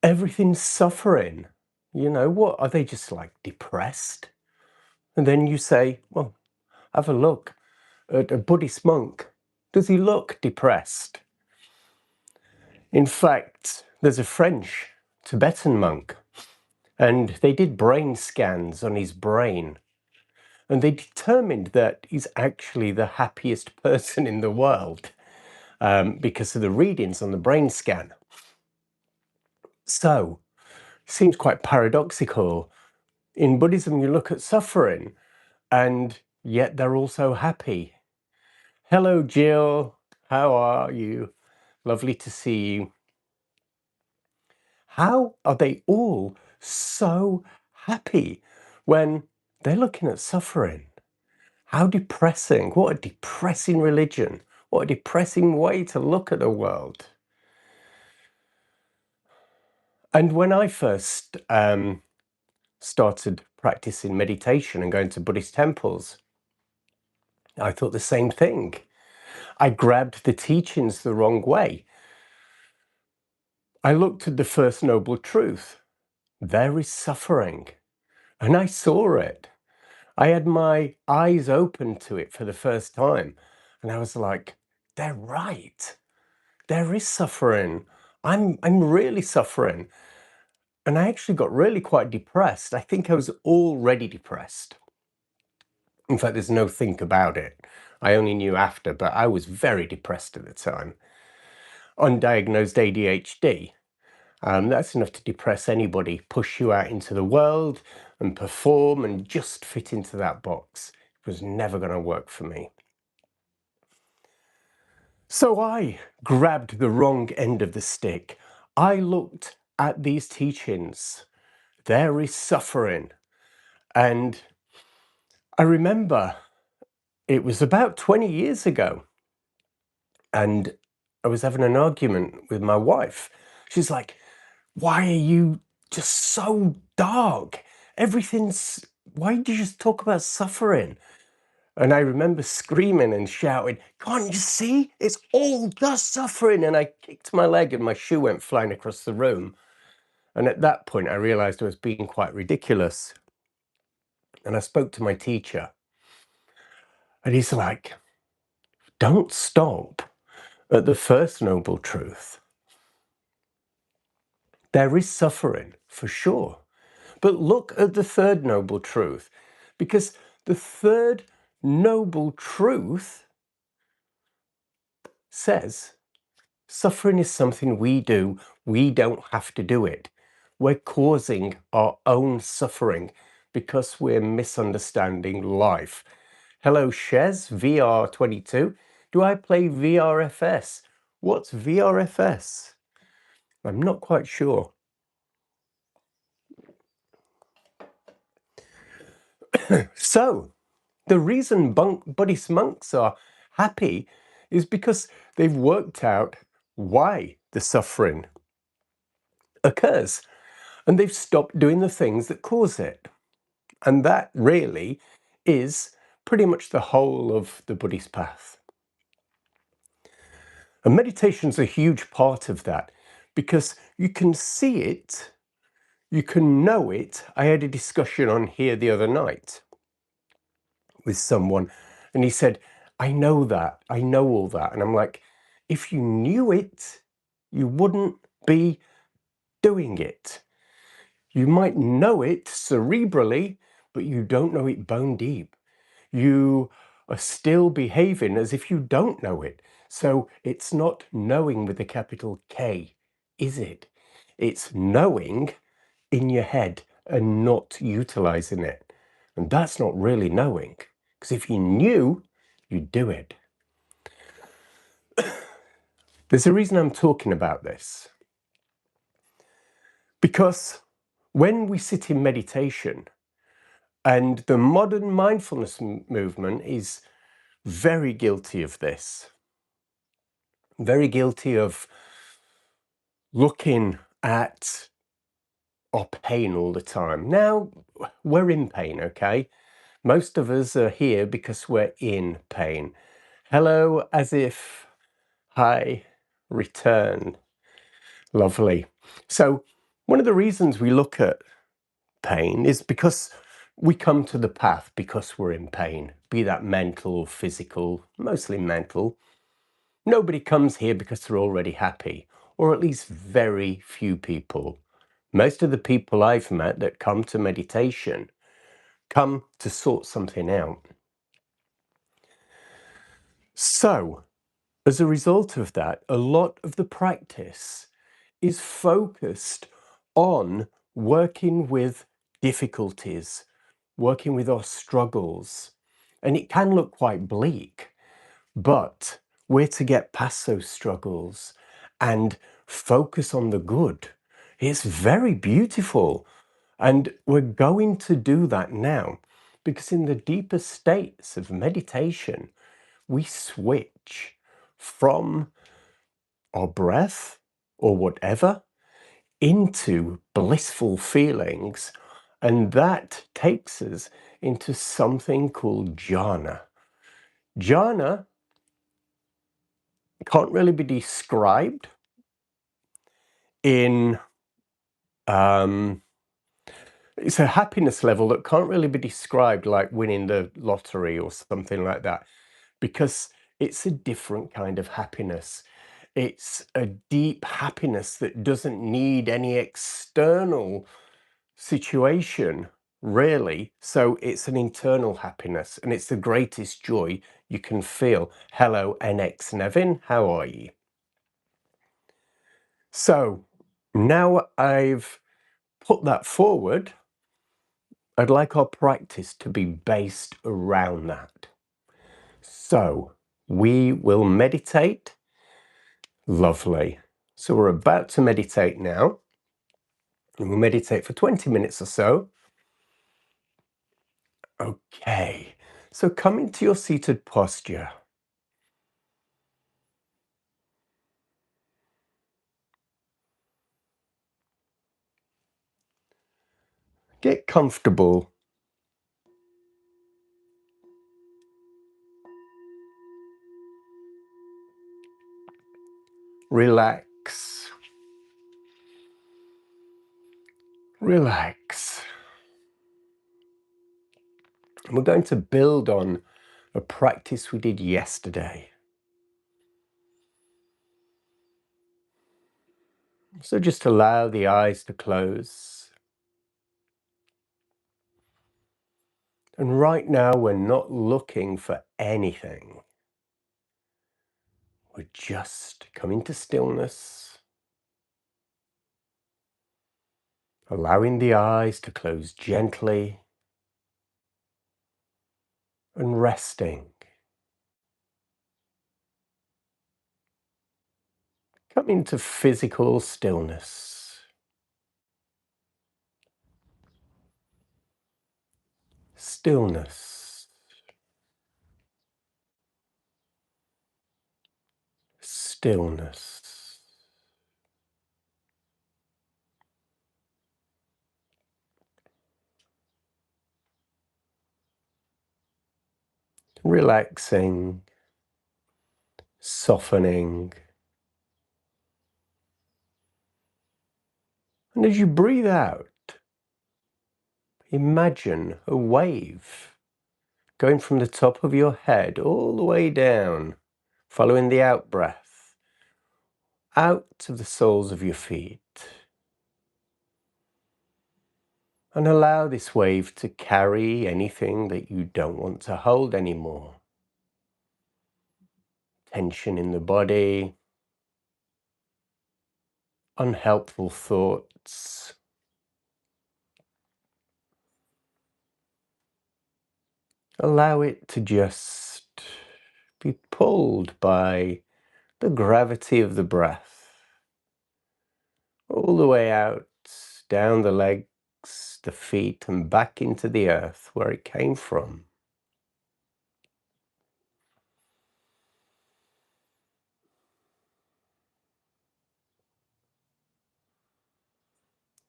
everything's suffering. You know, what are they, just like depressed? And then you say, well, have a look at a Buddhist monk. Does he look depressed? In fact, there's a French Tibetan monk, and they did brain scans on his brain, and they determined that he's actually the happiest person in the world because of the readings on the brain scan. So, it seems quite paradoxical. In Buddhism, you look at suffering, and yet they're also happy. Hello, Jill. How are you? Lovely to see you. How are they all so happy when they're looking at suffering? How depressing. What a depressing religion. What a depressing way to look at the world. And when I first started practicing meditation and going to Buddhist temples, I thought the same thing. I grabbed the teachings the wrong way. I looked at the First Noble Truth. There is suffering. And I saw it. I had my eyes open to it for the first time. And I was like, they're right. There is suffering. I'm really suffering. And I actually got really quite depressed. I think I was already depressed. In fact, there's no think about it. I only knew after, but I was very depressed at the time. Undiagnosed ADHD. That's enough to depress anybody, push you out into the world and perform and just fit into that box. It was never going to work for me. So I grabbed the wrong end of the stick. I looked at these teachings. There is suffering. And I remember it was about 20 years ago, and I was having an argument with my wife. She's like, why are you just so dark? Why did you just talk about suffering? And I remember screaming and shouting, can't you see? It's all just suffering. And I kicked my leg and my shoe went flying across the room. And at that point, I realized I was being quite ridiculous. And I spoke to my teacher. And he's like, don't stop at the First Noble Truth. There is suffering, for sure. But look at the Third Noble Truth, because the Third Noble Truth says suffering is something we do. We don't have to do it. We're causing our own suffering because we're misunderstanding life. Hello, Shez, VR22. Do I play VRFS? What's VRFS? I'm not quite sure. So, the reason Buddhist monks are happy is because they've worked out why the suffering occurs, and they've stopped doing the things that cause it. And that really is pretty much the whole of the Buddhist path. And meditation's a huge part of that, because you can see it, you can know it. I had a discussion on here the other night with someone, and he said, I know that, I know all that. And I'm like, if you knew it, you wouldn't be doing it. You might know it cerebrally, but you don't know it bone deep. You are still behaving as if you don't know it. So it's not knowing with a capital K, is it? It's knowing in your head and not utilizing it. And that's not really knowing. Because if you knew, you'd do it. There's a reason I'm talking about this. Because when we sit in meditation, and the modern mindfulness movement is very guilty of this, very guilty of looking at our pain all the time. Now, we're in pain, okay? Most of us are here because we're in pain. Hello, as if, hi, return. Lovely. So One of the reasons we look at pain is because we come to the path because we're in pain, be that mental or physical, mostly mental. Nobody comes here because they're already happy, or at least very few people. Most of the people I've met that come to meditation come to sort something out. So, as a result of that, a lot of the practice is focused on working with difficulties, working with our struggles. And it can look quite bleak, but we're to get past those struggles and focus on the good. It's very beautiful. And we're going to do that now because in the deeper states of meditation, we switch from our breath or whatever into blissful feelings. And that takes us into something called jhana. Jhana can't really be described in, it's a happiness level that can't really be described like winning the lottery or something like that, because it's a different kind of happiness. It's a deep happiness that doesn't need any external situation, really. So it's an internal happiness, and it's the greatest joy you can feel. Hello, NX Nevin, how are you? So now I've put that forward, I'd like our practice to be based around that. So we will meditate. Lovely. So we're about to meditate now, and we'll meditate for 20 minutes or so. Okay, so come into your seated posture. Get comfortable. Relax. Relax. And we're going to build on a practice we did yesterday. So just allow the eyes to close. And right now we're not looking for anything. We're just coming to stillness, allowing the eyes to close gently and resting. Come into physical stillness. Stillness. Stillness. Relaxing, softening. And as you breathe out, imagine a wave going from the top of your head all the way down, following the out-breath, out to the soles of your feet. And allow this wave to carry anything that you don't want to hold anymore. Tension in the body, unhelpful thoughts. Allow it to just be pulled by the gravity of the breath, all the way out, down the legs, the feet, and back into the earth where it came from.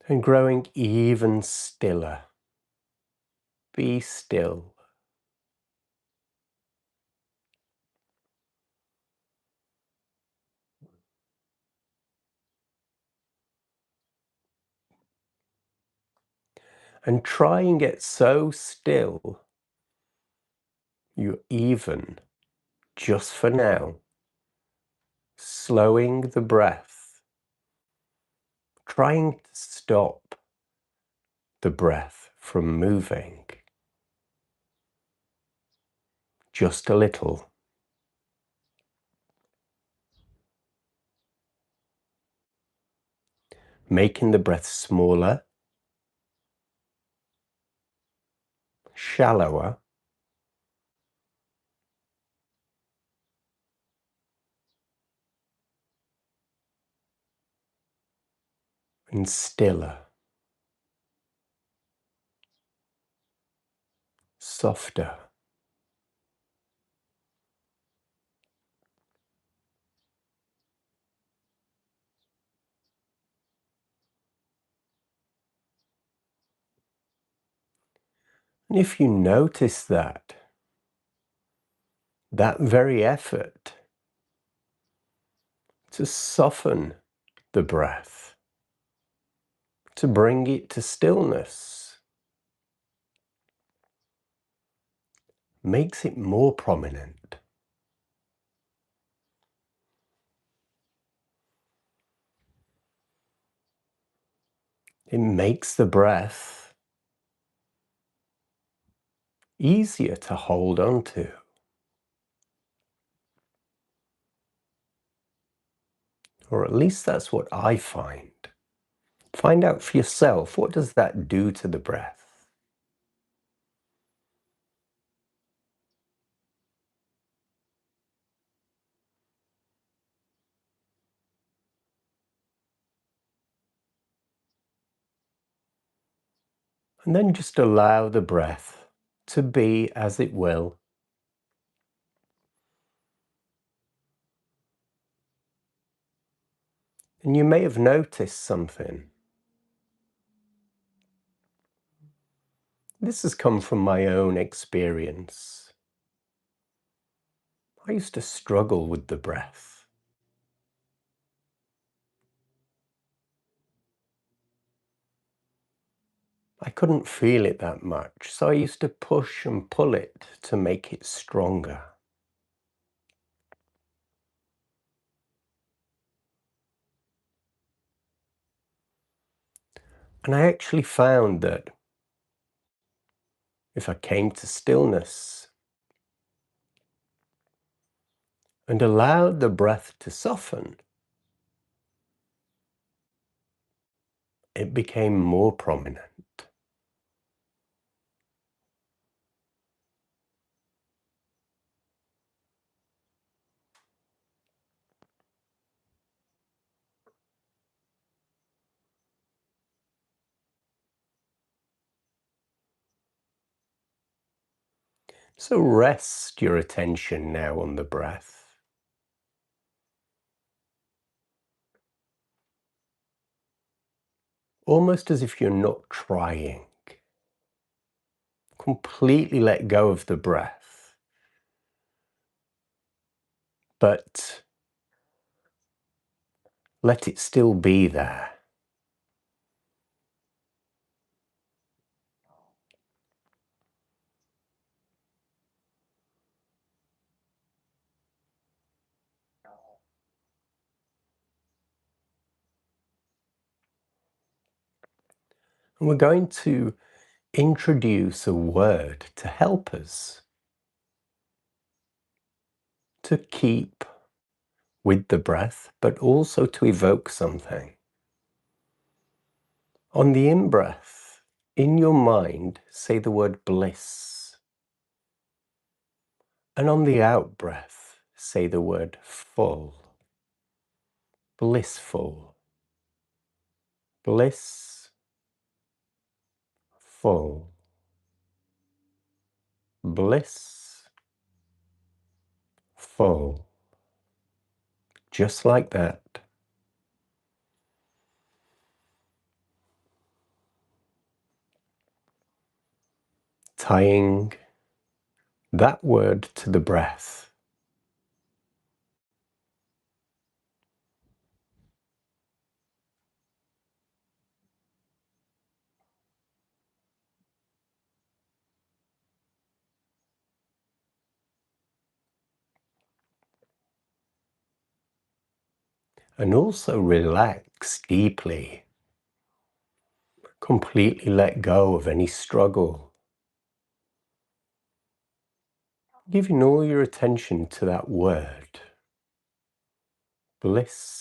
And growing even stiller. Be still. and try and get so still you're even, just for now, slowing the breath, trying to stop the breath from moving just a little. Making the breath smaller, shallower, and stiller, softer. And if you notice that very effort to soften the breath, to bring it to stillness, makes it more prominent. It makes the breath easier to hold on to. Or at least that's what I find. Find out for yourself, what does that do to the breath? And then just allow the breath to be as it will. And you may have noticed something. This has come from my own experience. I used to struggle with the breath. I couldn't feel it that much, so I used to push and pull it to make it stronger. And I actually found that if I came to stillness and allowed the breath to soften, it became more prominent. So rest your attention now on the breath. Almost as if you're not trying. Completely let go of the breath. But let it still be there. And we're going to introduce a word to help us to keep with the breath, but also to evoke something. On the in-breath, in your mind, say the word bliss. And on the out-breath, say the word full. Blissful. Bliss. Full. Bliss. Full. Just like that. Tying that word to the breath. and also relax deeply. Completely let go of any struggle. Giving all your attention to that word, bliss-full.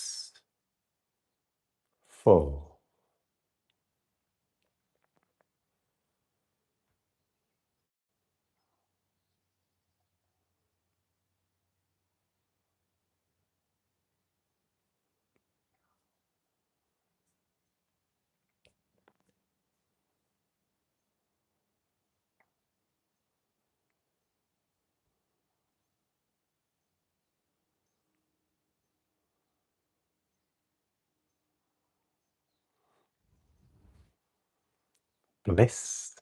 Bliss-full.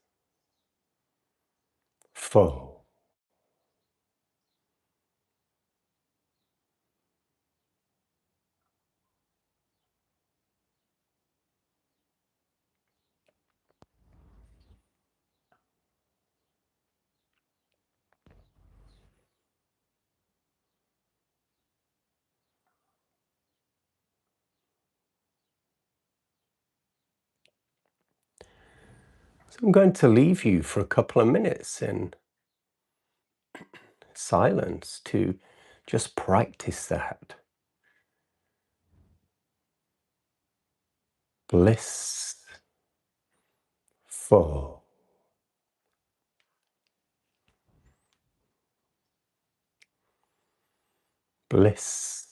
So I'm going to leave you for a couple of minutes in silence to just practice that. Bliss-full. Bliss-full.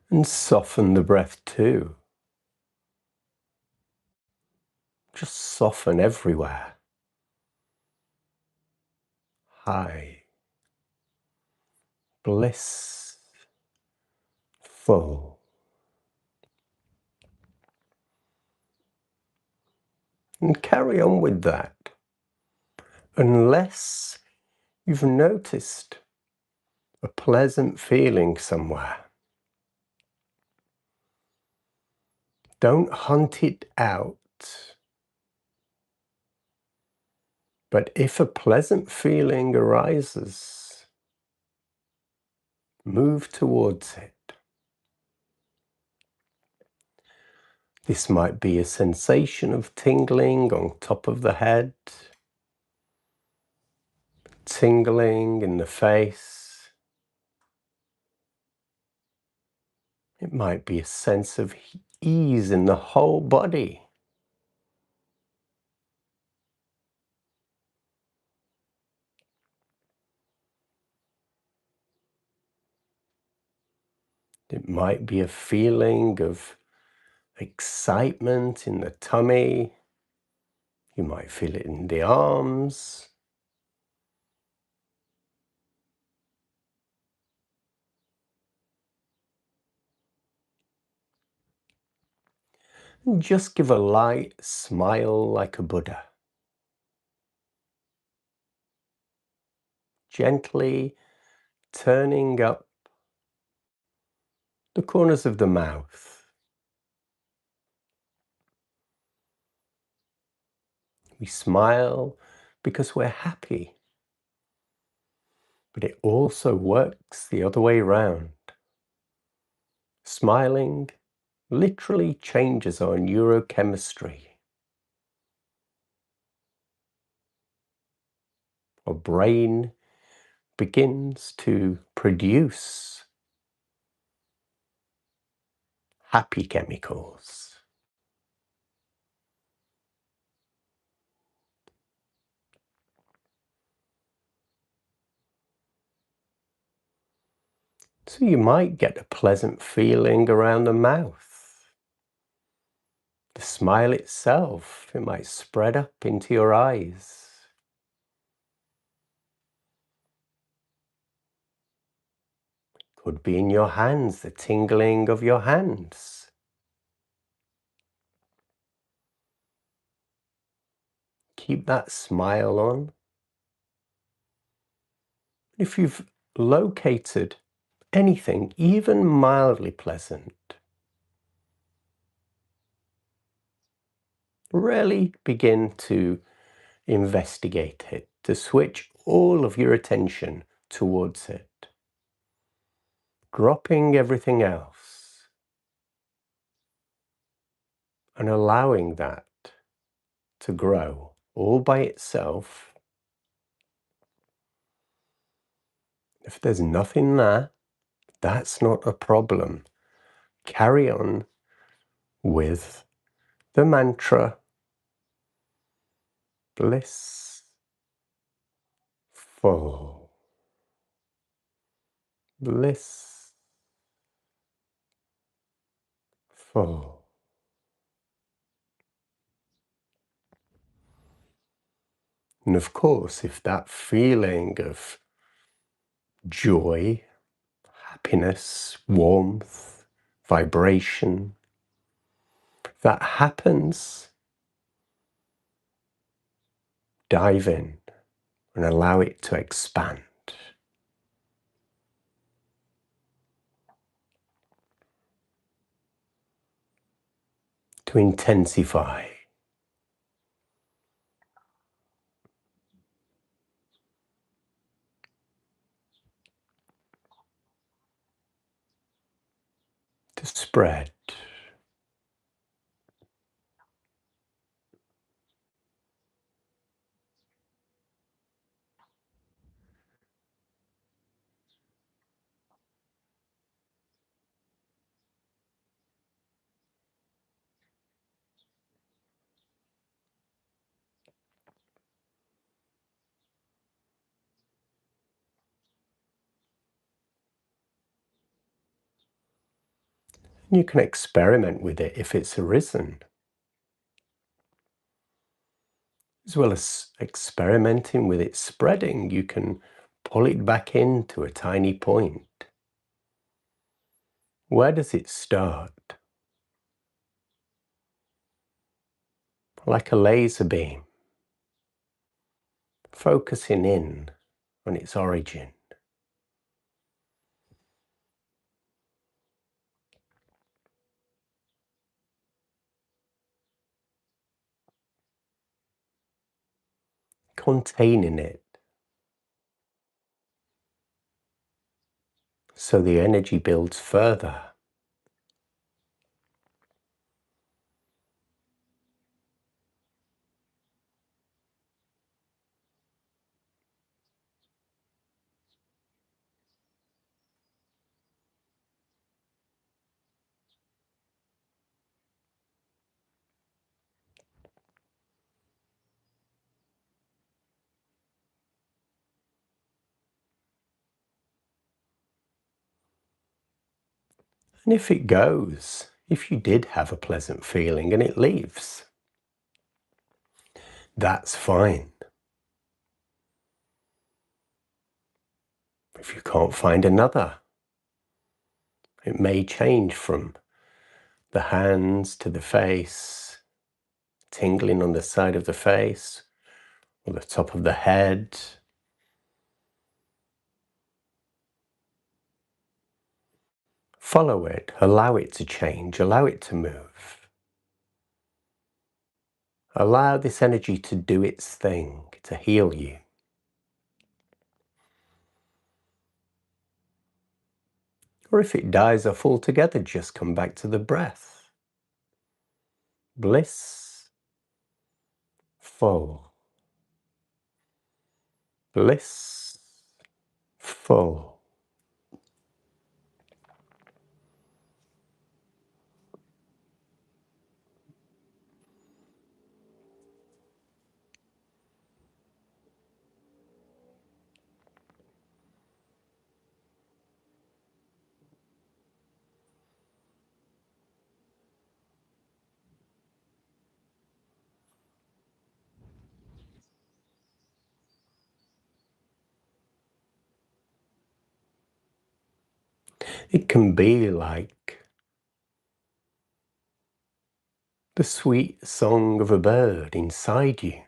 And soften the breath too. Just soften everywhere. High. Bliss-full. And carry on with that. Unless you've noticed a pleasant feeling somewhere. Don't hunt it out. But if a pleasant feeling arises, move towards it. This might be a sensation of tingling on top of the head, tingling in the face. It might be a sense of ease in the whole body. It might be a feeling of excitement in the tummy. You might feel it in the arms. And just give a light smile like a Buddha. Gently turning up the corners of the mouth. We smile because we're happy. But it also works the other way around. Smiling literally changes our neurochemistry. Our brain begins to produce happy chemicals. So you might get a pleasant feeling around the mouth. The smile itself, it might spread up into your eyes. Could be in your hands, the tingling of your hands. Keep that smile on. If you've located anything, even mildly pleasant, really begin to investigate it, to switch all of your attention towards it, dropping everything else and allowing that to grow all by itself. If there's nothing there, that's not a problem. Carry on with the mantra, bliss-full, bliss-full. And of course, if that feeling of joy, happiness, warmth, vibration, that happens, dive in and allow it to expand, to intensify. To spread. You can experiment with it if it's arisen, as well as experimenting with it spreading. You can pull it back into a tiny point. Where does it start? Like a laser beam, focusing in on its origin. Containing it, so the energy builds further. And if it goes, if you did have a pleasant feeling and it leaves, that's fine. If you can't find another, it may change from the hands to the face, tingling on the side of the face or the top of the head. Follow it, allow it to change, allow it to move. Allow this energy to do its thing, to heal you. Or if it dies off altogether, just come back to the breath. Bliss-full, bliss-full. It can be like the sweet song of a bird inside you.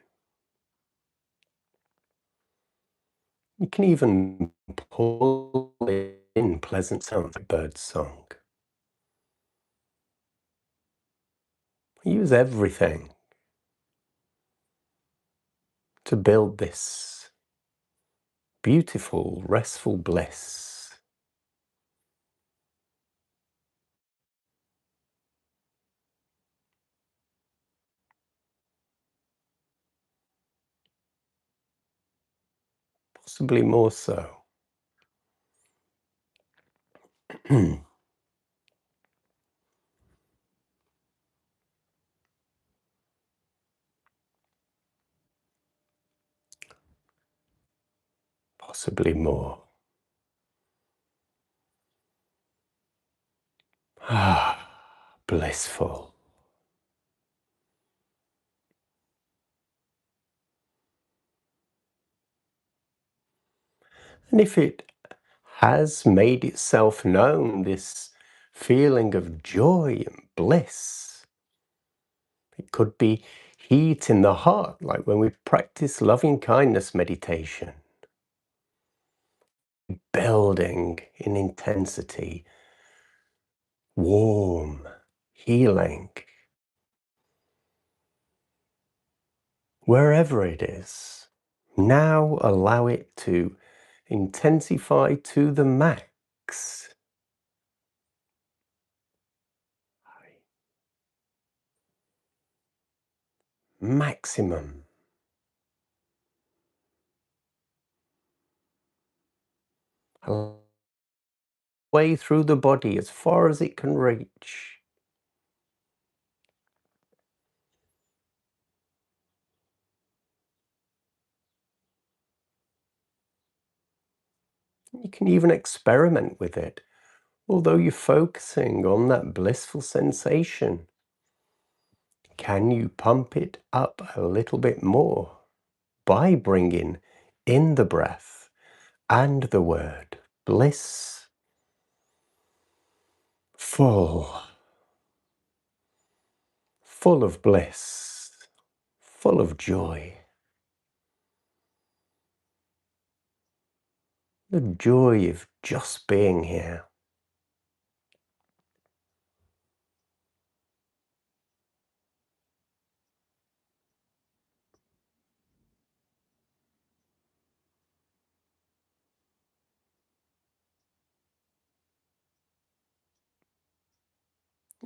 You can even pull in pleasant sounds like bird's song. Use everything to build this beautiful, restful bliss. Possibly more so. Possibly more. Ah, blissful. And if it has made itself known, this feeling of joy and bliss, it could be heat in the heart, like when we practice loving kindness meditation, building in intensity, warm, healing, wherever it is. Now allow it to intensify to the max. Maximum. Way through the body as far as it can reach. You can even experiment with it. Although you're focusing on that blissful sensation, can you pump it up a little bit more by bringing in the breath and the word bliss full, full of bliss, full of joy. The joy of just being here.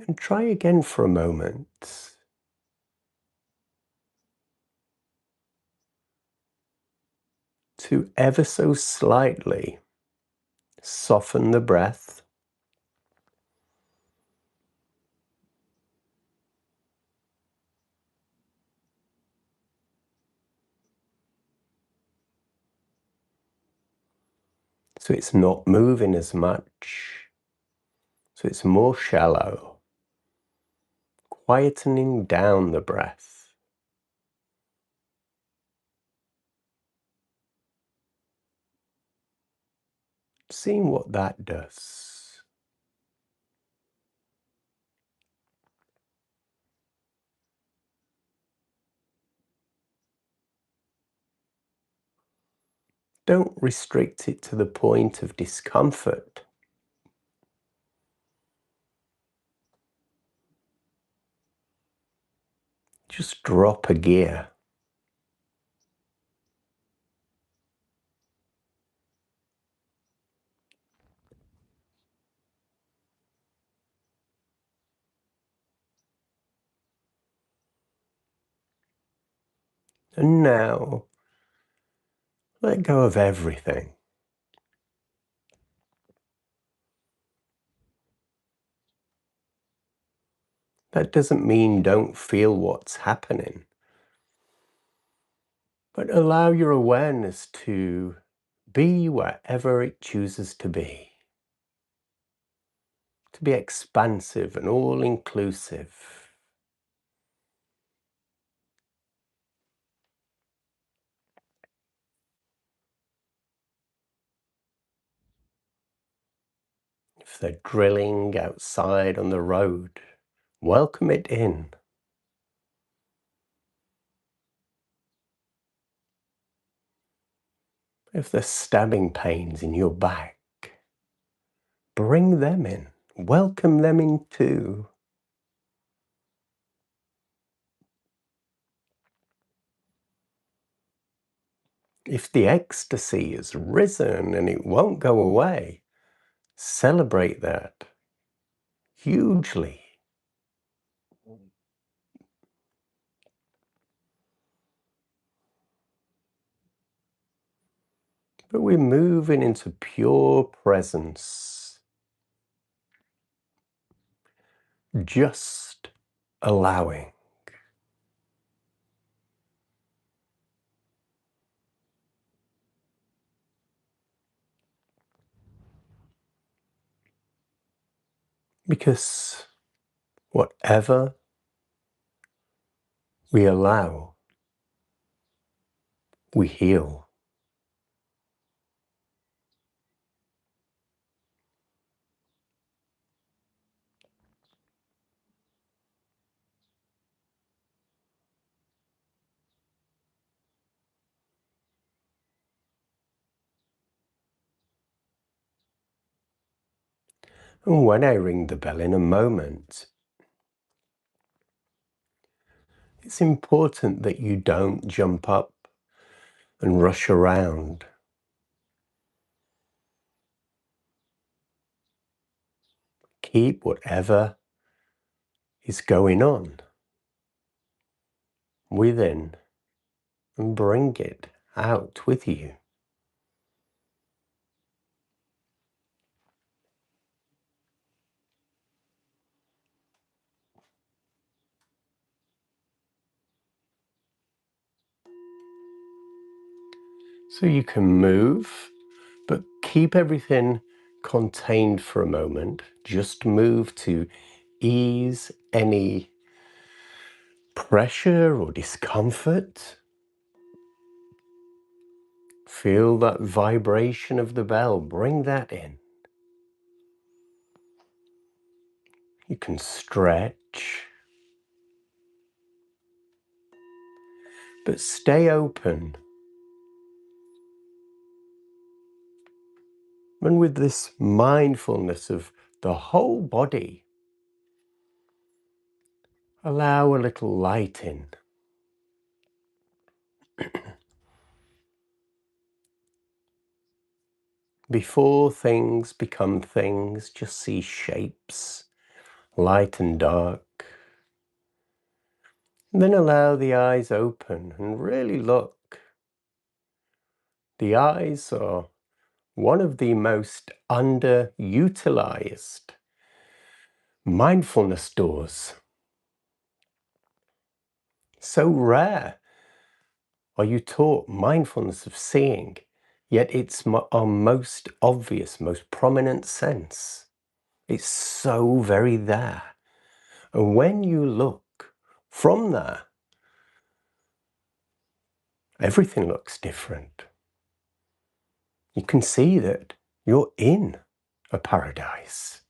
And try again for a moment. To ever so slightly soften the breath. So it's not moving as much. So it's more shallow. Quietening down the breath. Seeing what that does. Don't restrict it to the point of discomfort. Just drop a gear. And now, let go of everything. That doesn't mean don't feel what's happening. But allow your awareness to be wherever it chooses to be. To be expansive and all-inclusive. If they're drilling outside on the road, welcome it in. If there's stabbing pains in your back, bring them in. Welcome them in too. If the ecstasy has risen and it won't go away, celebrate that hugely. But we're moving into pure presence. Just allowing. Because whatever we allow, we heal. And when I ring the bell in a moment, it's important that you don't jump up and rush around. Keep whatever is going on within and bring it out with you. So you can move, but keep everything contained for a moment. Just move to ease any pressure or discomfort. Feel that vibration of the bell. Bring that in. You can stretch, but stay open. And with this mindfulness of the whole body, allow a little light in. Before things become things, just see shapes, light and dark. And then allow the eyes open and really look. The eyes are one of the most underutilized mindfulness doors. So rare are you taught mindfulness of seeing, yet it's our most obvious, most prominent sense. It's so very there. And when you look from there, everything looks different. You can see that you're in a paradise.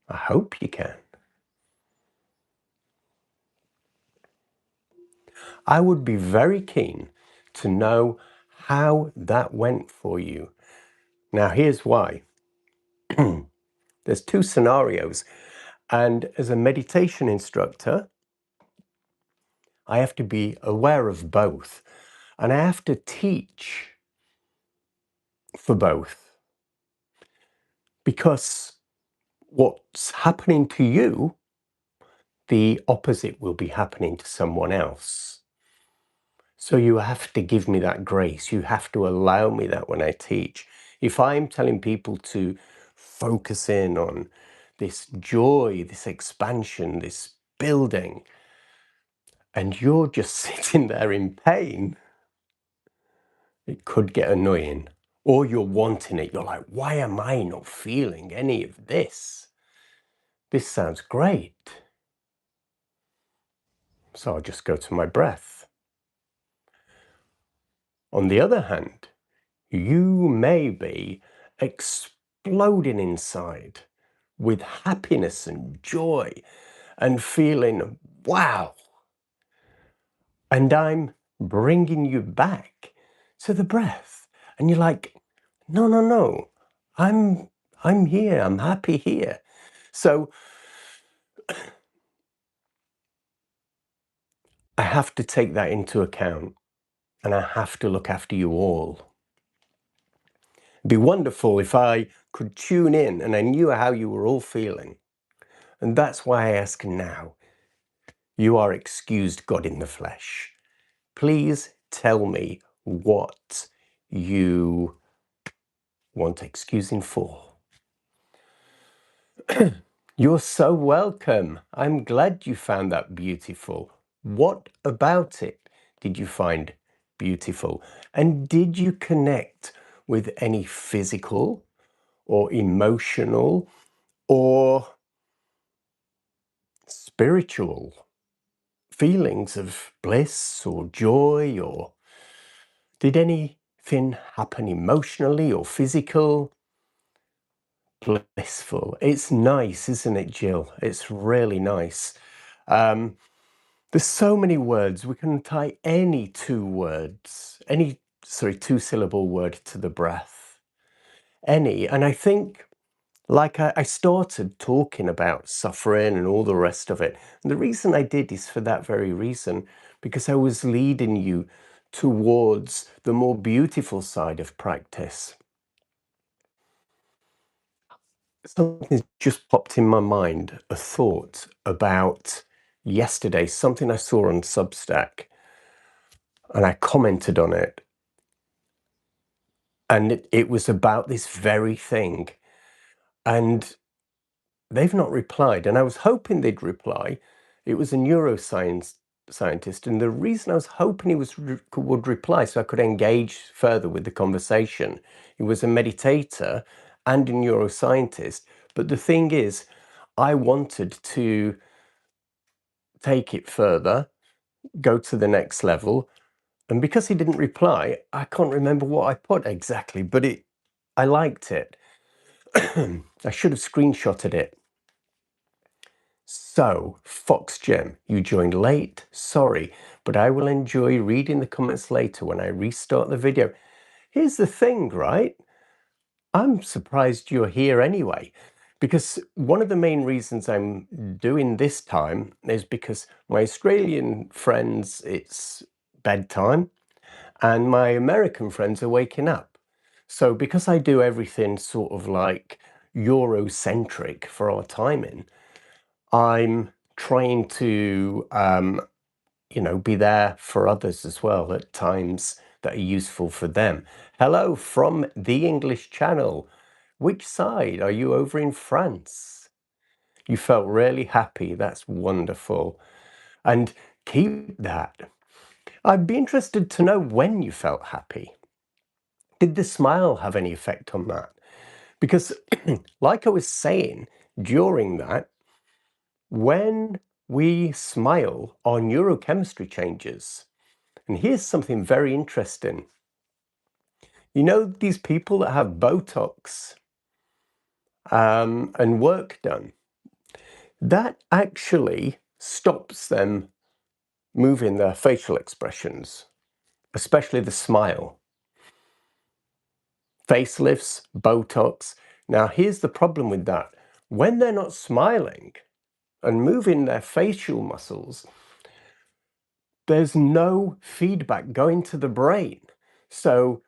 I hope you can. I would be very keen to know how that went for you. Now, here's why. There's two scenarios. And as a meditation instructor, I have to be aware of both. And I have to teach for both. Because what's happening to you, the opposite will be happening to someone else. So you have to give me that grace. You have to allow me that when I teach. If I'm telling people to focus in on this joy, this expansion, this building, and you're just sitting there in pain, it could get annoying. Or you're wanting it. You're like, why am I not feeling any of this? This sounds great. So I'll just go to my breath. On the other hand, you may be exploding inside with happiness and joy and feeling, wow. And I'm bringing you back to the breath. And you're like, no, no, no, I'm here. I'm happy here. So I have to take that into account, and I have to look after you all. It'd be wonderful if I could tune in and I knew how you were all feeling. And that's why I ask now. You are excused, God in the flesh. Please tell me what you want excusing for. You're so welcome. I'm glad you found that beautiful. What about it did you find beautiful? And did you connect with any physical or emotional or spiritual feelings of bliss or joy, or did anything happen emotionally or physical? Blissful. It's nice, isn't it, Jill? It's really nice. There's so many words. We can tie any two-syllable word to the breath. Any. And I think, like I started talking about suffering and all the rest of it. And the reason I did is for that very reason, because I was leading you towards the more beautiful side of practice. Something's just popped in my mind, a thought about yesterday, something I saw on Substack, and I commented on it. And it was about this very thing. And they've not replied. And I was hoping they'd reply. It was a neuroscience scientist. And the reason I was hoping he would reply so I could engage further with the conversation, he was a meditator and a neuroscientist. But the thing is, I wanted to take it further, go to the next level. And because he didn't reply, I can't remember what I put exactly, but I liked it. I should have screenshotted it. So, Fox Gem, you joined late, sorry, but I will enjoy reading the comments later when I restart the video. Here's the thing, right? I'm surprised you're here anyway, because one of the main reasons I'm doing this time is because my Australian friends, it's bedtime, and my American friends are waking up. So because I do everything sort of like Eurocentric for our timing, I'm trying to, be there for others as well at times that are useful for them. Hello from the English Channel. Which side? Are you over in France? You felt really happy. That's wonderful. And keep that. I'd be interested to know when you felt happy. Did the smile have any effect on that? Because like I was saying during that, when we smile, our neurochemistry changes. And here's something very interesting. You know, these people that have Botox and work done, that actually stops them moving their facial expressions, especially the smile. Facelifts, Botox. Now, here's the problem with that. When they're not smiling and moving their facial muscles, there's no feedback going to the brain. So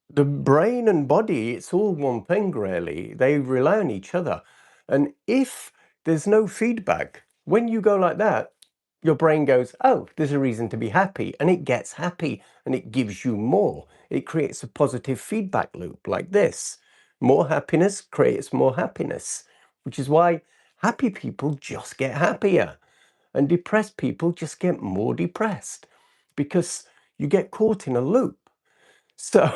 the brain and body, it's all one thing, really. They rely on each other. And if there's no feedback, when you go like that, your brain goes, oh, there's a reason to be happy. And it gets happy and it gives you more. It creates a positive feedback loop like this. More happiness creates more happiness, which is why happy people just get happier and depressed people just get more depressed because you get caught in a loop. So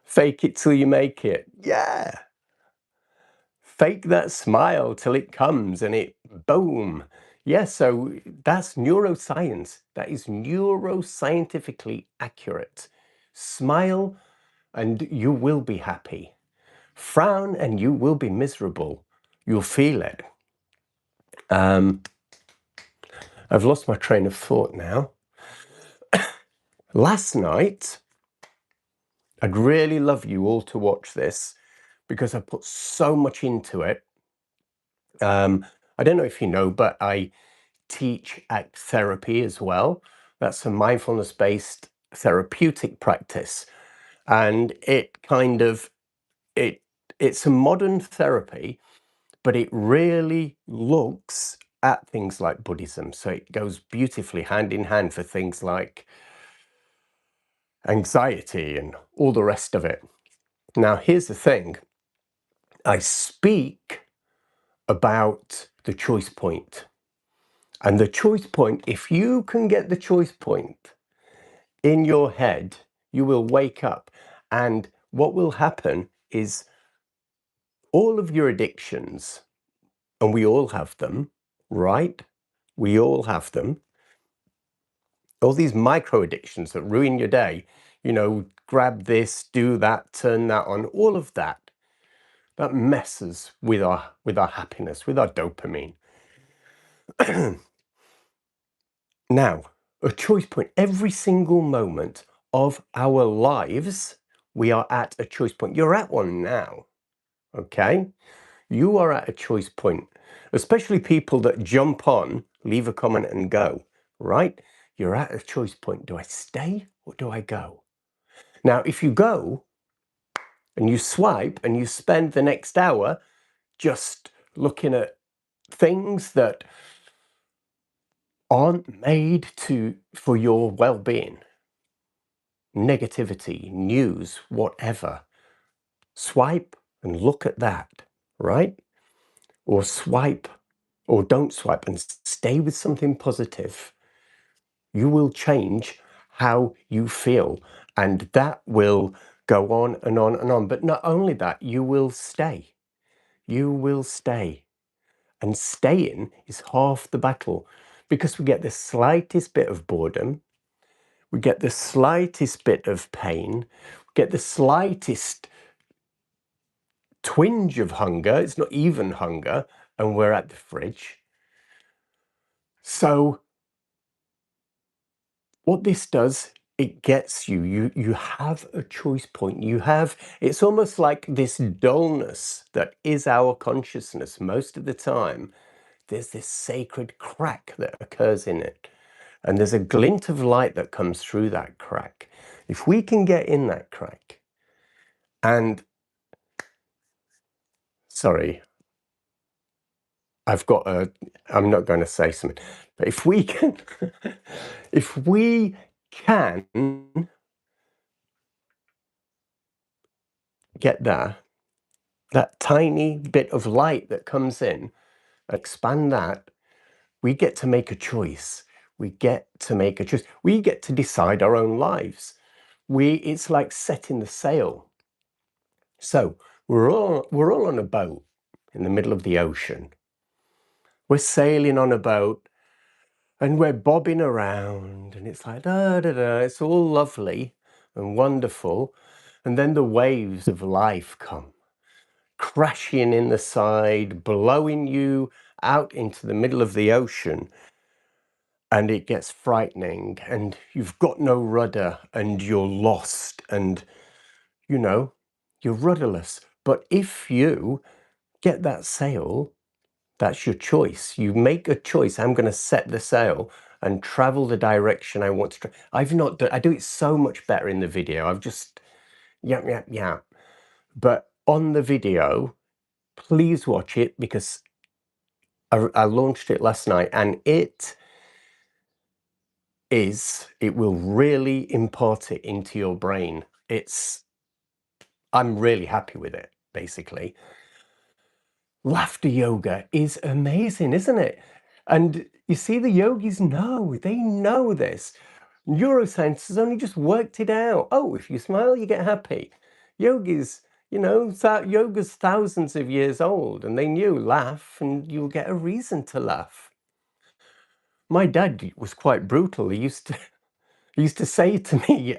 fake it till you make it. Yeah. Fake that smile till it comes and it boom. Yeah, so that's neuroscience. That is neuroscientifically accurate. Smile and you will be happy. Frown and you will be miserable. You'll feel it. I've lost my train of thought now. Last night, I'd really love you all to watch this because I put so much into it. I don't know if you know, but I teach ACT therapy as well. That's a mindfulness-based therapeutic practice. And it's a modern therapy, but it really looks at things like Buddhism. So it goes beautifully hand in hand for things like anxiety and all the rest of it. Now, here's the thing. I speak about the choice point. And the choice point, if you can get the choice point in your head, you will wake up. And what will happen is all of your addictions, and we all have them, right? We all have them. All these micro addictions that ruin your day, grab this, do that, turn that on, all of that, that messes with our happiness, with our dopamine. Now, a choice point, every single moment of our lives, we are at a choice point. You're at one now, okay? You are at a choice point, especially people that jump on, leave a comment and go, right? You're at a choice point. Do I stay or do I go? Now, if you go and you swipe and you spend the next hour just looking at things that aren't made for your well-being, negativity, news, whatever, swipe and look at that, right? Or swipe or don't swipe and stay with something positive. You will change how you feel, and that will go on and on and on. But not only that, you will stay. You will stay. And staying is half the battle, because we get the slightest bit of boredom, we get the slightest bit of pain, we get the slightest twinge of hunger. It's not even hunger, and we're at the fridge. So what this does, it gets you have a choice point. It's almost like this dullness that is our consciousness most of the time. There's this sacred crack that occurs in it, and there's a glint of light that comes through that crack. If we can get in that crack, and sorry, I'm not going to say something, but if we can, if we can get there, that tiny bit of light that comes in, expand that, we get to make a choice. We get to make a choice. We get to decide our own lives. It's like setting the sail. So we're all on a boat in the middle of the ocean. We're sailing on a boat and we're bobbing around, and it's like, da, da, da. It's all lovely and wonderful. And then the waves of life come, crashing in the side, blowing you out into the middle of the ocean. And it gets frightening, and you've got no rudder, and you're lost, and you're rudderless. But if you get that sail, that's your choice. You make a choice. I'm going to set the sail and travel the direction I want to. I do it so much better in the video. I've just, yeah. But on the video, please watch it, because I launched it last night, and it will really impart it into your brain. I'm really happy with it, basically. Laughter yoga is amazing, isn't it? And you see, the yogis they know this. Neuroscience has only just worked it out. Oh, if you smile, you get happy. Yoga's thousands of years old, and they knew, laugh and you'll get a reason to laugh. My dad was quite brutal. He used to say to me,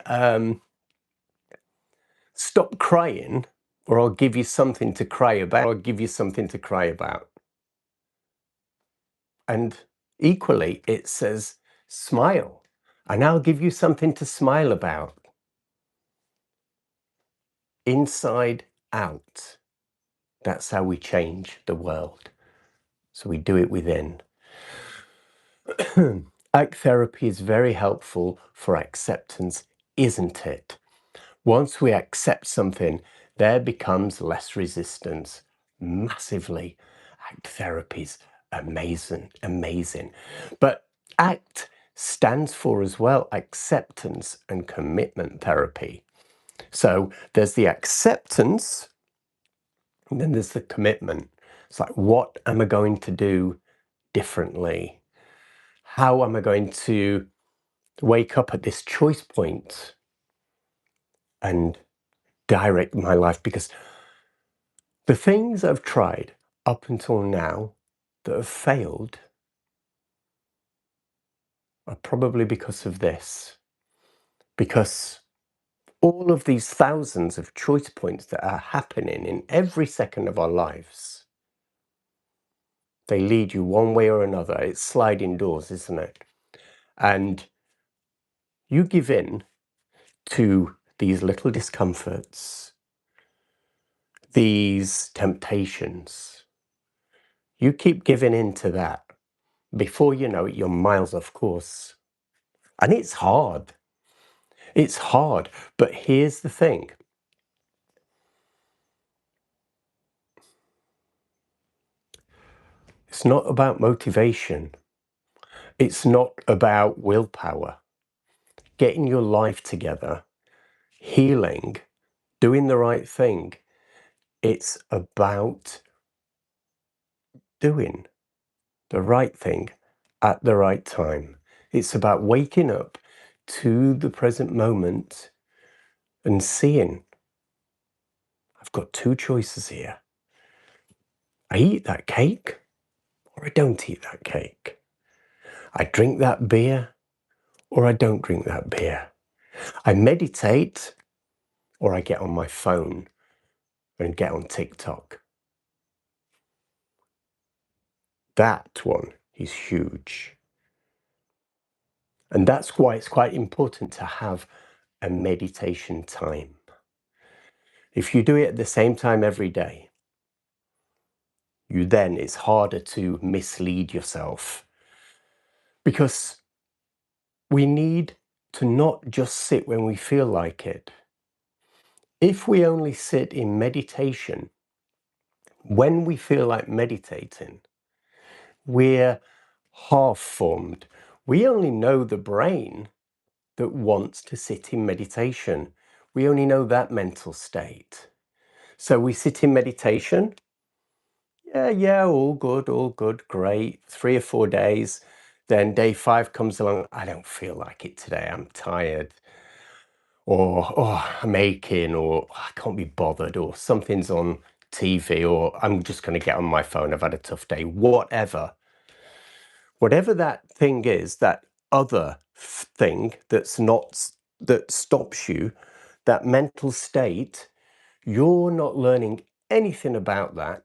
Stop crying, or I'll give you something to cry about, or I'll give you something to cry about. And equally, it says, smile, and I'll give you something to smile about. Inside out. That's how we change the world. So we do it within. ACT therapy is very helpful for acceptance, isn't it? Once we accept something, there becomes less resistance. Massively. ACT therapy's amazing, amazing. But ACT stands for as well acceptance and commitment therapy. So there's the acceptance, and then there's the commitment. It's like, what am I going to do differently? How am I going to wake up at this choice point and direct my life? Because the things I've tried up until now that have failed are probably because of this. Because all of these thousands of choice points that are happening in every second of our lives, they lead you one way or another. It's sliding doors, isn't it? And you give in to these little discomforts, these temptations. You keep giving in to that. Before you know it, you're miles off course. And it's hard. It's hard. But here's the thing. It's not about motivation. It's not about willpower. Getting your life together, healing, doing the right thing. It's about doing the right thing at the right time. It's about waking up to the present moment and seeing, I've got two choices here. I eat that cake or I don't eat that cake. I drink that beer or I don't drink that beer. I meditate or I get on my phone and get on TikTok. That one is huge. And that's why it's quite important to have a meditation time. If you do it at the same time every day, it's harder to mislead yourself. Because we need to not just sit when we feel like it. If we only sit in meditation when we feel like meditating, we're half formed. We only know the brain that wants to sit in meditation. We only know that mental state. So we sit in meditation. All good, great. 3 or 4 days. Then day 5 comes along. I don't feel like it today. I'm tired. Or, I'm aching, or I can't be bothered, or something's on TV, or I'm just going to get on my phone. I've had a tough day. Whatever that thing is, that other thing that stops you, that mental state, you're not learning anything about that.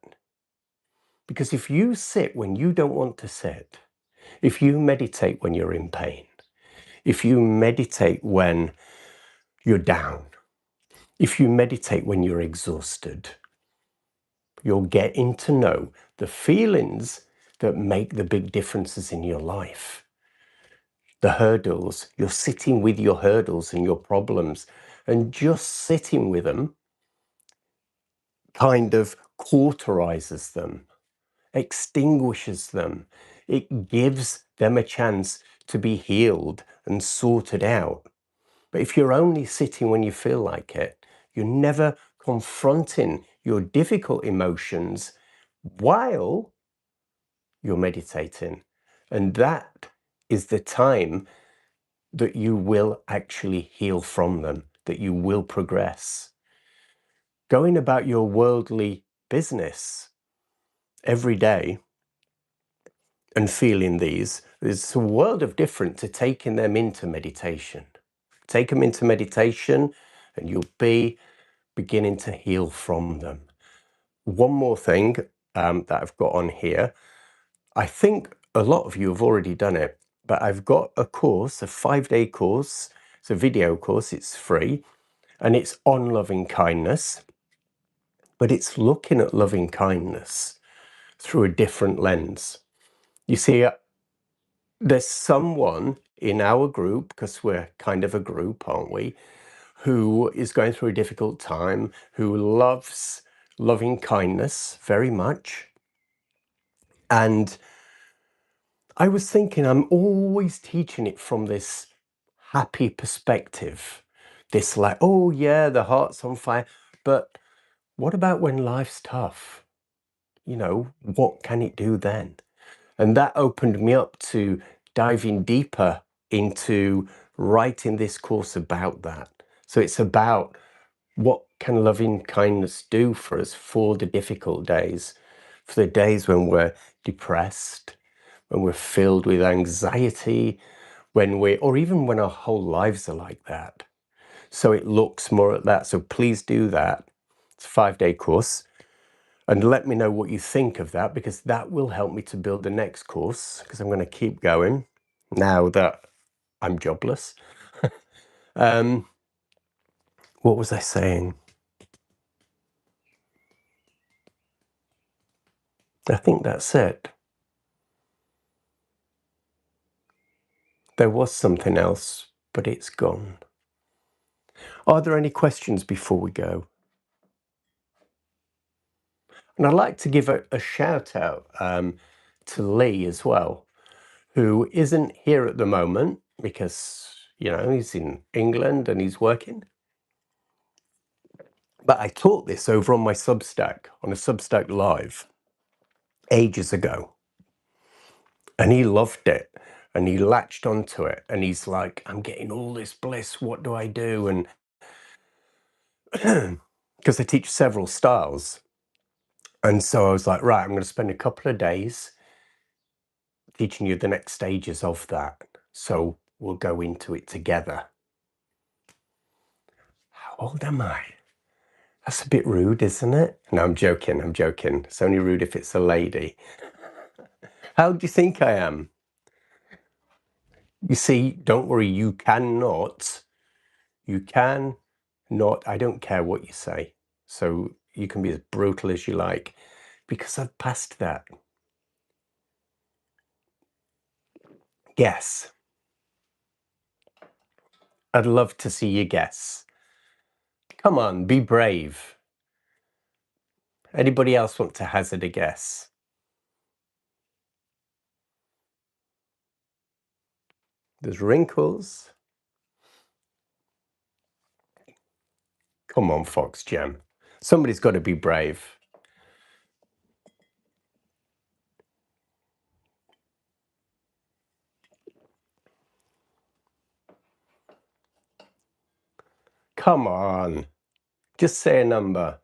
Because if you sit when you don't want to sit, if you meditate when you're in pain, if you meditate when you're down, if you meditate when you're exhausted, you're getting to know the feelings that make the big differences in your life. The hurdles, you're sitting with your hurdles and your problems, and just sitting with them kind of cauterizes them, extinguishes them. It gives them a chance to be healed and sorted out. But if you're only sitting when you feel like it, you're never confronting your difficult emotions while you're meditating. And that is the time that you will actually heal from them, that you will progress. Going about your worldly business every day and feeling these, there's a world of difference to taking them into meditation. Take them into meditation and you'll be beginning to heal from them. One more thing that I've got on here. I think a lot of you have already done it, but I've got a course, a 5-day course. It's a video course, it's free, and it's on loving kindness, but it's looking at loving kindness through a different lens. You see, there's someone in our group, because we're kind of a group, aren't we, who is going through a difficult time, who loves loving kindness very much. And I was thinking, I'm always teaching it from this happy perspective, this like, oh yeah, the heart's on fire. But what about when life's tough? You know, what can it do then? And that opened me up to diving deeper into writing this course about that. So it's about what can loving kindness do for us for the difficult days, for the days when we're depressed, when we're filled with anxiety, or even when our whole lives are like that. So it looks more at that. So please do that. It's a 5-day course. And let me know what you think of that, because that will help me to build the next course, because I'm going to keep going now that I'm jobless. What was I saying? I think that's it. There was something else, but it's gone. Are there any questions before we go? And I'd like to give a shout out to Lee as well, who isn't here at the moment because, you know, he's in England and he's working. But I taught this over on my Substack, on a Substack Live, ages ago. And he loved it. And he latched onto it. And he's like, I'm getting all this bliss. What do I do? And because I teach several styles. And so I was like, right, I'm going to spend a couple of days teaching you the next stages of that. So we'll go into it together. How old am I? That's a bit rude, isn't it? No, I'm joking. I'm joking. It's only rude if it's a lady. How do you think I am? You see, don't worry. You cannot, I don't care what you say. So you can be as brutal as you like, because I've passed that. Guess. I'd love to see you guess. Come on, be brave. Anybody else want to hazard a guess? There's wrinkles. Come on, Fox Gem. Somebody's got to be brave. Come on. Just say a number.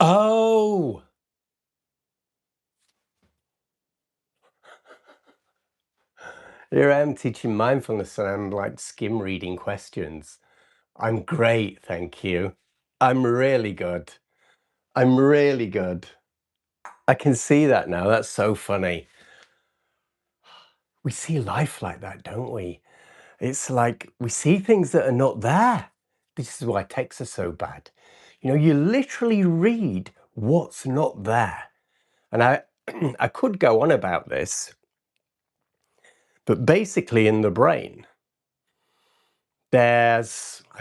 Oh! Here I am teaching mindfulness and I'm like skim reading questions. I'm great, thank you. I'm really good. I'm really good. I can see that now. That's so funny. We see life like that, don't we? It's like we see things that are not there. This is why texts are so bad. You know, you literally read what's not there. And I could go on about this, but basically in the brain, I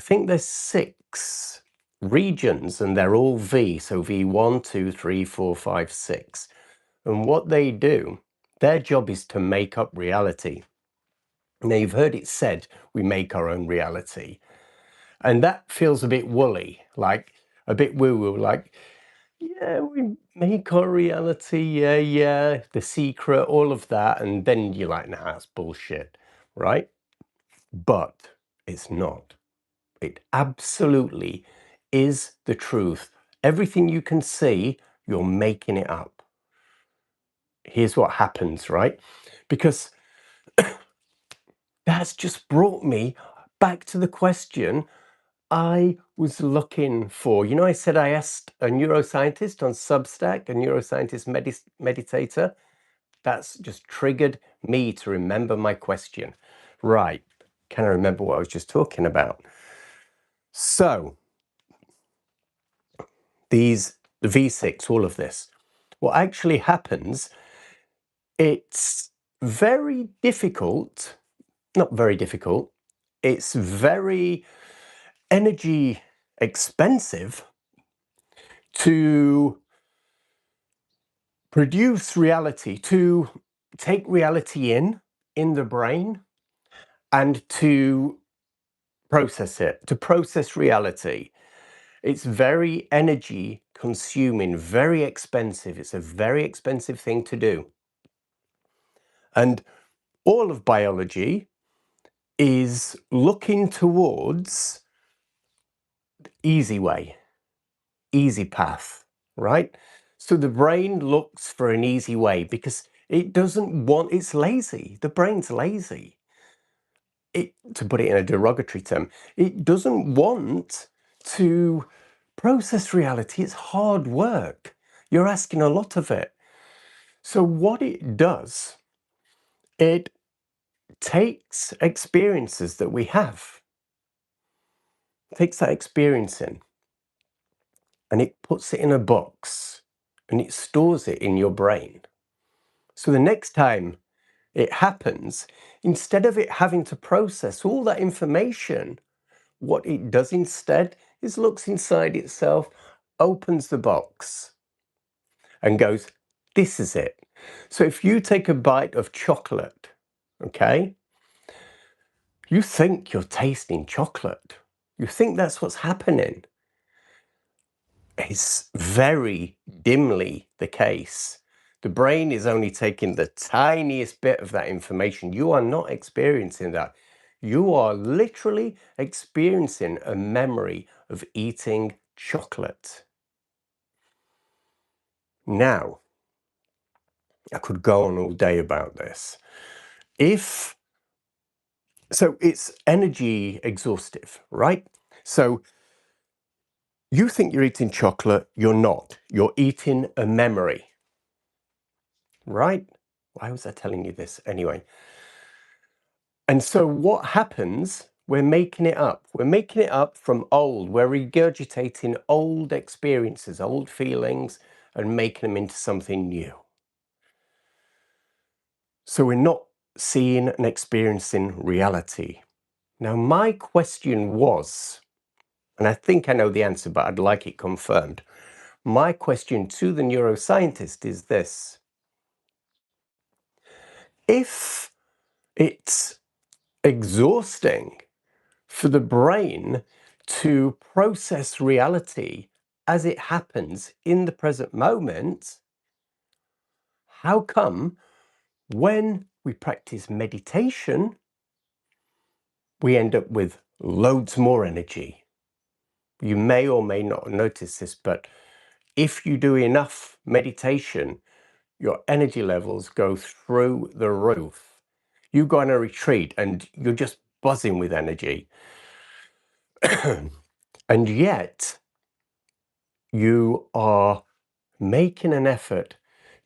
think there's 6 regions and they're all V. So V1, 2, 3, 4, 5, 6. And what they do, their job is to make up reality. Now you've heard it said, we make our own reality. And that feels a bit woolly, like a bit woo-woo, like, yeah, we make our reality, yeah, the secret, all of that. And then you're like, nah, that's bullshit, right? But it's not. It absolutely is the truth. Everything you can see, you're making it up. here's what happens, right? Because that's just brought me back to the question I was looking for. You know, I said I asked a neuroscientist on Substack, a neuroscientist meditator. That's just triggered me to remember my question. Right. Can I remember what I was just talking about? So, the V6, all of this, what actually happens, it's very difficult, not very difficult, it's very energy expensive to produce reality, to take reality in the brain and to process it, to process reality. It's very energy consuming, very expensive. It's a very expensive thing to do. And all of biology is looking towards easy way, easy path, right? So the brain looks for an easy way because it doesn't want, it's lazy. The brain's lazy. To put it in a derogatory term, it doesn't want to process reality. It's hard work. You're asking a lot of it. So what it does, it takes experiences that we have, takes that experience in, and it puts it in a box and it stores it in your brain. So the next time it happens, instead of it having to process all that information, what it does instead is looks inside itself, opens the box and goes, this is it. So if you take a bite of chocolate, okay, you think you're tasting chocolate. You think that's what's happening. It's very dimly the case. The brain is only taking the tiniest bit of that information. You are not experiencing that. You are literally experiencing a memory of eating chocolate. Now, I could go on all day about this. So it's energy exhaustive, right? So you think you're eating chocolate, you're not. You're eating a memory, right? Why was I telling you this? Anyway. And so what happens, we're making it up. We're making it up from old. We're regurgitating old experiences, old feelings, and making them into something new. So we're not seeing and experiencing reality. Now, my question was, and I think I know the answer, but I'd like it confirmed. My question to the neuroscientist is this: if it's exhausting for the brain to process reality as it happens in the present moment, how come when we practice meditation, we end up with loads more energy? You may or may not notice this, but if you do enough meditation, your energy levels go through the roof. You go on a retreat and you're just buzzing with energy. And yet you are making an effort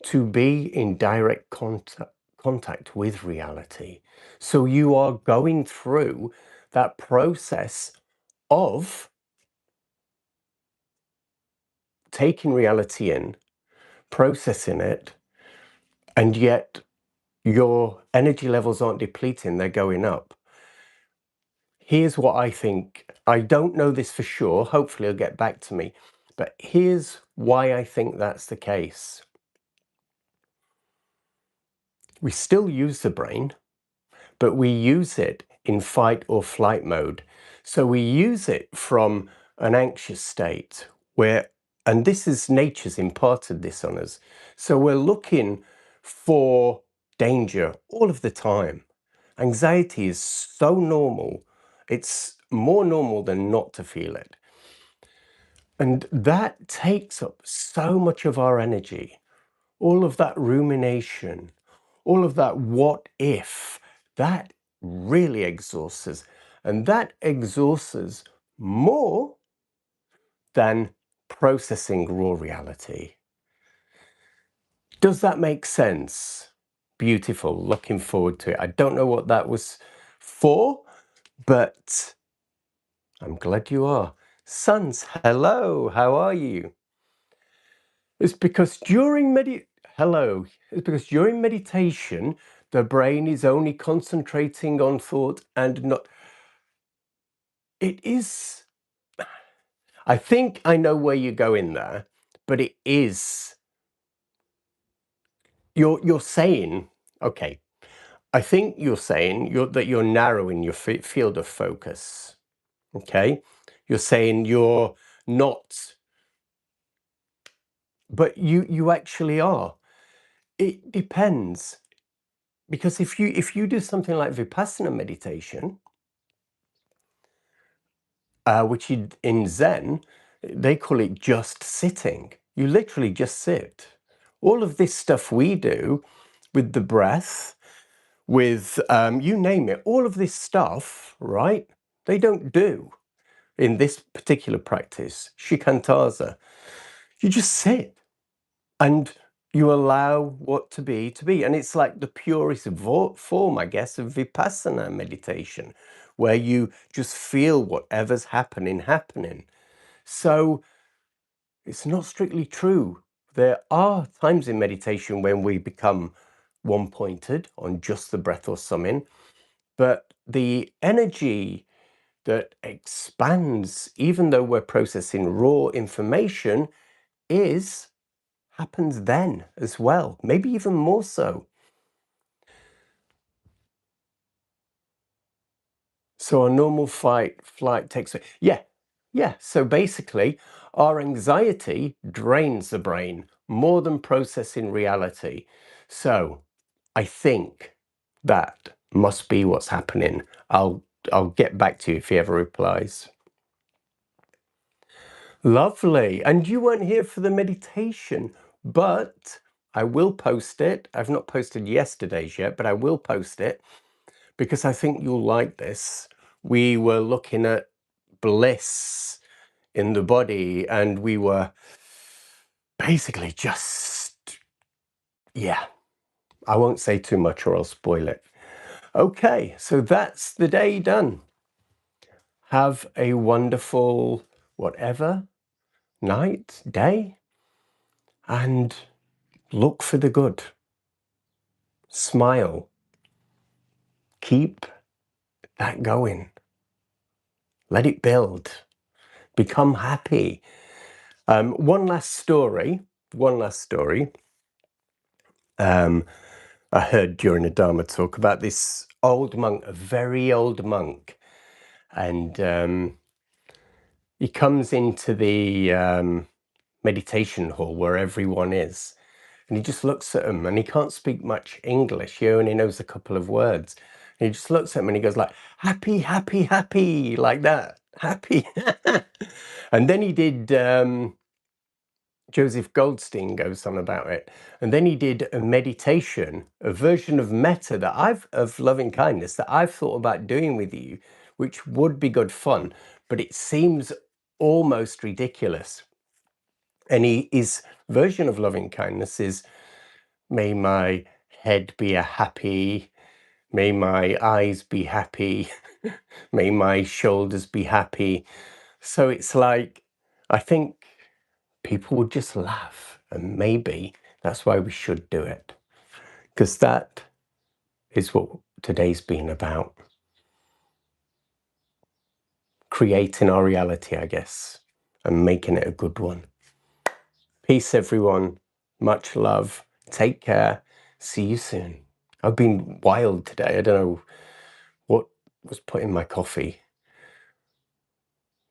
to be in direct contact with reality. So you are going through that process of taking reality in, processing it, and yet your energy levels aren't depleting, they're going up. Here's what I think. I don't know this for sure. Hopefully it'll get back to me. But here's why I think that's the case. We still use the brain, but we use it in fight or flight mode. So we use it from an anxious state where, and this is nature's imparted this on us. So we're looking for danger all of the time. Anxiety is so normal. It's more normal than not to feel it. And that takes up so much of our energy. all of that rumination, all of that what if, that really exhausts us. And that exhausts us more than processing raw reality. Does that make sense? Beautiful. Looking forward to it. I don't know what that was for, but I'm glad you are. Sons, hello. How are you? It's because during meditation, the brain is only concentrating on thought and not. It is. I think I know where you're going there, but it is. You're saying, okay. I think you're saying that you're narrowing your field of focus. Okay, you're saying you're not, but you actually are. It depends, because if you do something like Vipassana meditation, which in Zen they call it just sitting. You literally just sit. All of this stuff we do with the breath, with you name it, all of this stuff, right? They don't do in this particular practice, shikantaza. You just sit and you allow what to be. And it's like the purest form, I guess, of Vipassana meditation, where you just feel whatever's happening. So it's not strictly true. There are times in meditation when we become one-pointed on just the breath or something, but the energy that expands, even though we're processing raw information, happens then as well, maybe even more so. So our normal flight takes it. Yeah. So basically, our anxiety drains the brain more than processing reality. So I think that must be what's happening. I'll get back to you if he ever replies. Lovely. And you weren't here for the meditation, but I will post it. I've not posted yesterday's yet, but I will post it because I think you'll like this. We were looking at bliss in the body, and we were basically just, yeah, I won't say too much or I'll spoil it. Okay, so that's the day done. Have a wonderful whatever night, day, and look for the good. Smile. Keep that going. Let it build. Become happy. One last story. I heard during a Dharma talk about this old monk, a very old monk, and he comes into the meditation hall where everyone is, and he just looks at them, and he can't speak much English. He only knows a couple of words. And he just looks at them and he goes like, happy, happy, happy, like that. Happy. And then he did, Joseph Goldstein goes on about it. And then he did a meditation, a version of metta of loving kindness that I've thought about doing with you, which would be good fun, but it seems almost ridiculous. And his version of loving kindness is, may my head be a happy, may my eyes be happy, may my shoulders be happy. So it's like, I think people would just laugh, and maybe that's why we should do it, because that is what today's been about. Creating our reality, I guess, and making it a good one. Peace, everyone. Much love. Take care. See you soon. I've been wild today. I don't know what was put in my coffee.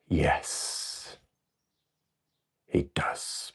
Yes, it does.